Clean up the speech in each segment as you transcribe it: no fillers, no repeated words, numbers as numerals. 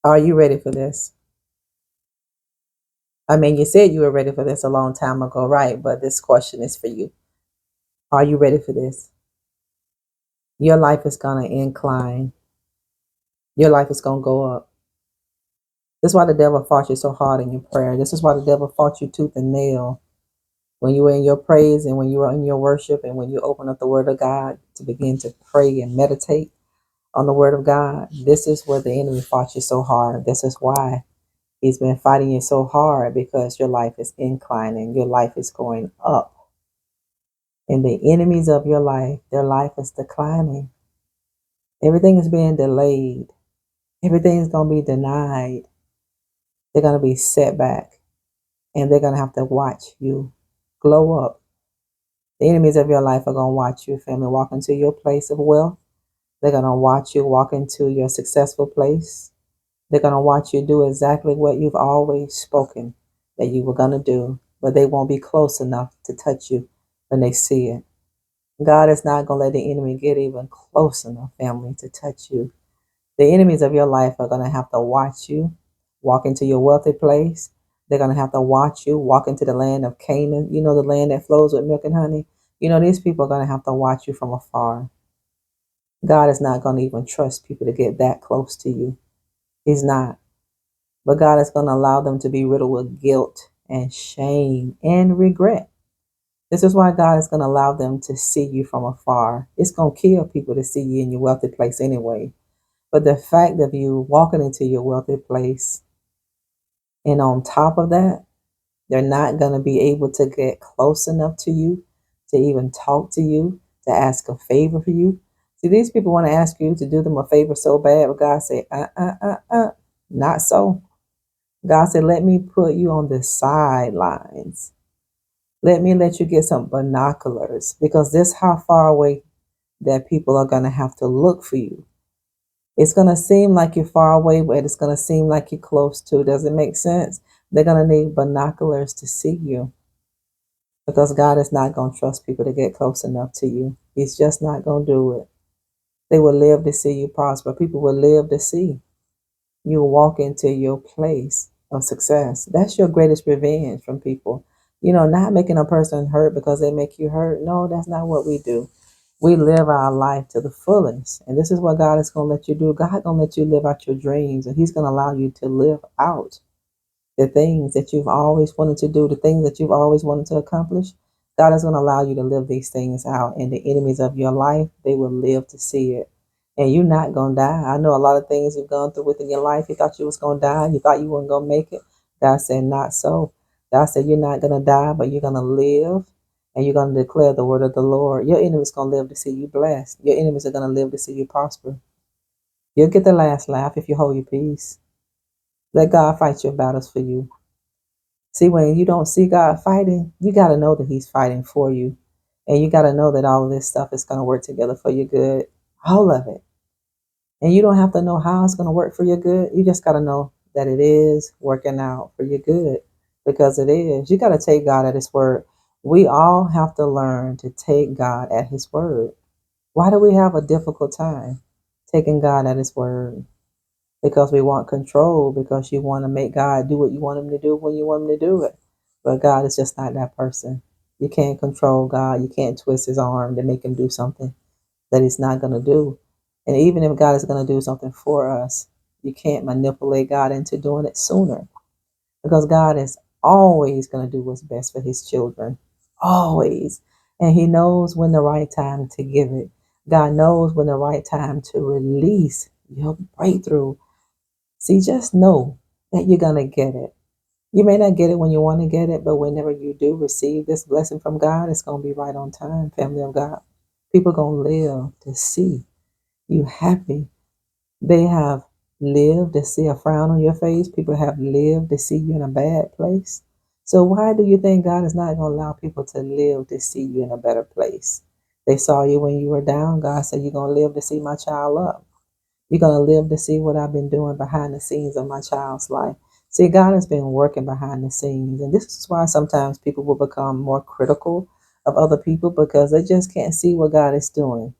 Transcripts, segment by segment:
Are you ready for this? I mean, you said you were ready for this a long time ago, right? But this question is for you. Are you ready for this? Your life is going to incline. Your life is going to go up. This is why the devil fought you so hard in your prayer. This is why the devil fought you tooth and nail when you were in your praise and when you were in your worship and when you open up the word of God to begin to pray and meditate on the word of God. This is where the enemy fought you so hard. This is why he's been fighting you so hard, because your life is inclining. Your life is going up. And the enemies of your life, their life is declining. Everything is being delayed. Everything's going to be denied. They're going to be set back. And they're going to have to watch you glow up. The enemies of your life are going to watch you, family, walk into your place of wealth. They're going to watch you walk into your successful place. They're going to watch you do exactly what you've always spoken that you were going to do, but they won't be close enough to touch you when they see it. God is not going to let the enemy get even close enough, family, to touch you. The enemies of your life are going to have to watch you walk into your wealthy place. They're going to have to watch you walk into the land of Canaan, the land that flows with milk and honey. These people are going to have to watch you from afar. God is not going to even trust people to get that close to you. He's not. But God is going to allow them to be riddled with guilt and shame and regret. This is why God is going to allow them to see you from afar. It's going to kill people to see you in your wealthy place anyway. But the fact of you walking into your wealthy place, and on top of that, they're not going to be able to get close enough to you to even talk to you, to ask a favor for you. See, these people want to ask you to do them a favor so bad, but God said, not so. God said, let me put you on the sidelines. Let me let you get some binoculars, because this how far away that people are going to have to look for you. It's going to seem like you're far away, but it's going to seem like you're close to. Does it make sense? They're going to need binoculars to see you, because God is not going to trust people to get close enough to you. He's just not going to do it. They will live to see you prosper. People will live to see you walk into your place of success. That's your greatest revenge from people. Not making a person hurt because they make you hurt. No, that's not what we do. We live our life to the fullest. And this is what God is going to let you do. God going to let you live out your dreams, and he's going to allow you to live out the things that you've always wanted to do, the things that you've always wanted to accomplish. God is going to allow you to live these things out, and the enemies of your life, they will live to see it. And you're not going to die. I know a lot of things you've gone through within your life. You thought you was going to die. You thought you weren't going to make it. God said, not so. God said, you're not going to die, but you're going to live, and you're going to declare the word of the Lord. Your enemies going to live to see you blessed. Your enemies are going to live to see you prosper. You'll get the last laugh if you hold your peace. Let God fight your battles for you. See, when you don't see God fighting, you got to know that he's fighting for you. And you got to know that all of this stuff is going to work together for your good. All of it. And you don't have to know how it's going to work for your good. You just got to know that it is working out for your good, because it is. You got to take God at his word. We all have to learn to take God at his word. Why do we have a difficult time taking God at his word? Because we want control, because you want to make God do what you want him to do when you want him to do it. But God is just not that person. You can't control God. You can't twist his arm to make him do something that he's not going to do. And even if God is going to do something for us, you can't manipulate God into doing it sooner, because God is always going to do what's best for his children. Always. And he knows when the right time to give it. God knows when the right time to release your breakthrough. See, just know that you're going to get it. You may not get it when you want to get it, but whenever you do receive this blessing from God, it's going to be right on time, family of God. People are going to live to see you happy. They have lived to see a frown on your face. People have lived to see you in a bad place. So why do you think God is not going to allow people to live to see you in a better place? They saw you when you were down. God said, you're going to live to see my child up. You're going to live to see what I've been doing behind the scenes of my child's life. See, God has been working behind the scenes. And this is why sometimes people will become more critical of other people, because they just can't see what God is doing.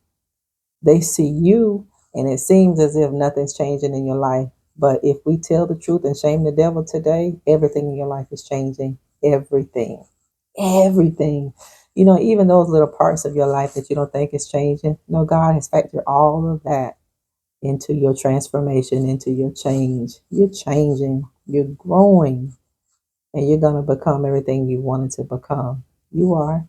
They see you, and it seems as if nothing's changing in your life. But if we tell the truth and shame the devil today, everything in your life is changing. Everything. Everything. Even those little parts of your life that you don't think is changing. No, God has factored all of that into your transformation, into your change. You're changing. You're growing. And you're going to become everything you wanted to become. You are.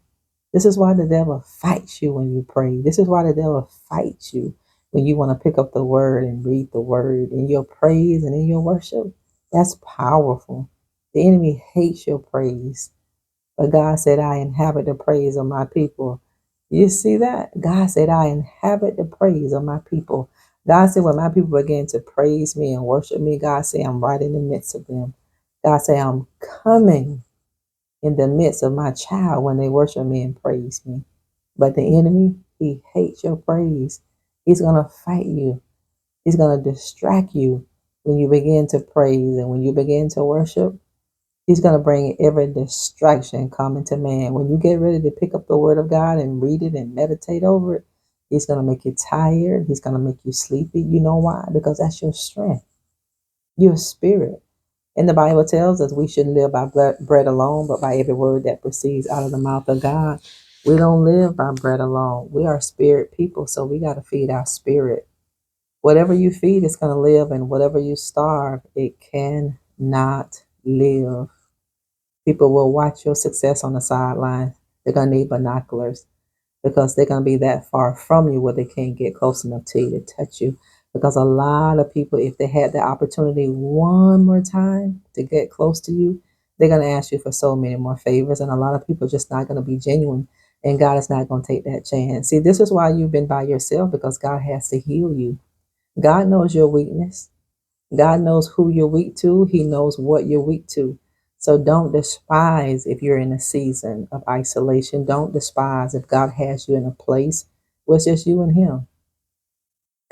This is why the devil fights you when you pray. This is why the devil fights you when you want to pick up the word and read the word in your praise and in your worship. That's powerful. The enemy hates your praise. But God said, I inhabit the praise of my people. You see that? God said, I inhabit the praise of my people. God said, when my people begin to praise me and worship me, God said, I'm right in the midst of them. God said, I'm coming in the midst of my child when they worship me and praise me. But the enemy, he hates your praise. He's going to fight you. He's going to distract you when you begin to praise and when you begin to worship. He's going to bring every distraction common to man. When you get ready to pick up the word of God and read it and meditate over it, he's going to make you tired. He's going to make you sleepy. You know why? Because that's your strength, your spirit. And the Bible tells us we shouldn't live by bread alone, but by every word that proceeds out of the mouth of God. We don't live by bread alone. We are spirit people, so we got to feed our spirit. Whatever you feed is going to live, and whatever you starve, it cannot live. People will watch your success on the sidelines. They're going to need binoculars because they're going to be that far from you where they can't get close enough to you to touch you. Because a lot of people, if they had the opportunity one more time to get close to you, they're going to ask you for so many more favors. And a lot of people are just not going to be genuine. And God is not going to take that chance. See, this is why you've been by yourself, because God has to heal you. God knows your weakness. God knows who you're weak to. He knows what you're weak to. So don't despise if you're in a season of isolation. Don't despise if God has you in a place where it's just you and Him.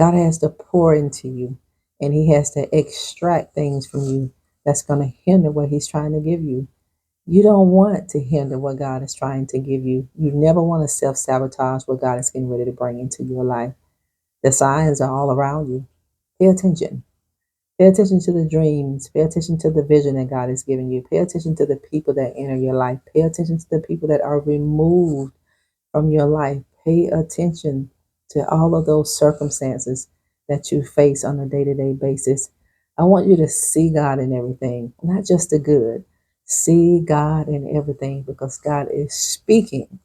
God has to pour into you, and He has to extract things from you that's going to hinder what He's trying to give you. You don't want to hinder what God is trying to give you. You never want to self sabotage what God is getting ready to bring into your life. The signs are all around you. Pay attention. Pay attention to the dreams. Pay attention to the vision that God is giving you. Pay attention to the people that enter your life. Pay attention to the people that are removed from your life. Pay attention to all of those circumstances that you face on a day-to-day basis. I want you to see God in everything, not just the good. See God in everything, because God is speaking,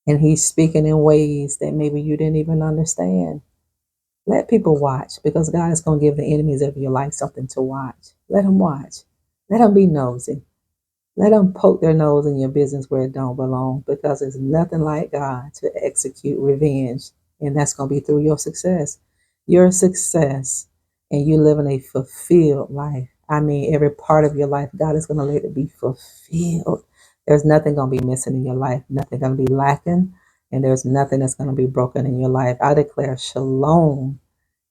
and He's speaking in ways that maybe you didn't even understand. Let people watch, because God is going to give the enemies of your life something to watch. Let them watch. Let them be nosy. Let them poke their nose in your business where it don't belong, because it's nothing like God to execute revenge. And that's going to be through your success. Your success, and you living a fulfilled life. I mean, every part of your life, God is going to let it be fulfilled. There's nothing going to be missing in your life. Nothing going to be lacking. And there's nothing that's going to be broken in your life. I declare shalom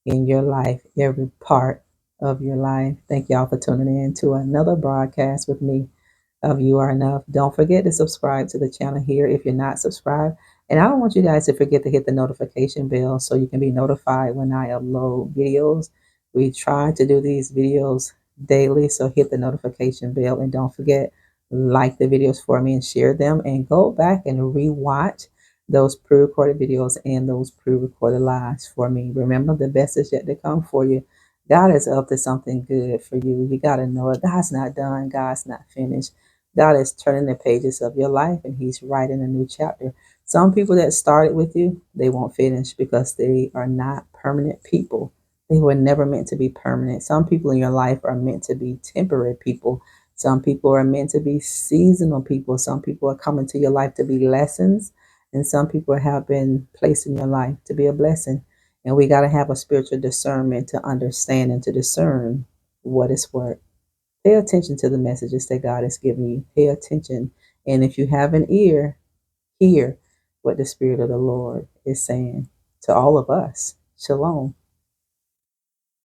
in your life, every part of your life. Thank y'all for tuning in to another broadcast with me of You Are Enough. Don't forget to subscribe to the channel here if you're not subscribed. And I don't want you guys to forget to hit the notification bell so you can be notified when I upload videos. We try to do these videos daily, so hit the notification bell, and don't forget, like the videos for me and share them, and go back and rewatch those pre-recorded videos and those pre-recorded lives for me. Remember, the best is yet to come for you. God is up to something good for you. You got to know it. God's not done. God's not finished. God is turning the pages of your life, and He's writing a new chapter. Some people that started with you, they won't finish because they are not permanent people. They were never meant to be permanent. Some people in your life are meant to be temporary people. Some people are meant to be seasonal people. Some people are coming to your life to be lessons, and some people have been placed in your life to be a blessing. And we got to have a spiritual discernment to understand and to discern what is what. Pay attention to the messages that God is giving you. Pay attention. And if you have an ear, hear what the Spirit of the Lord is saying to all of us. Shalom.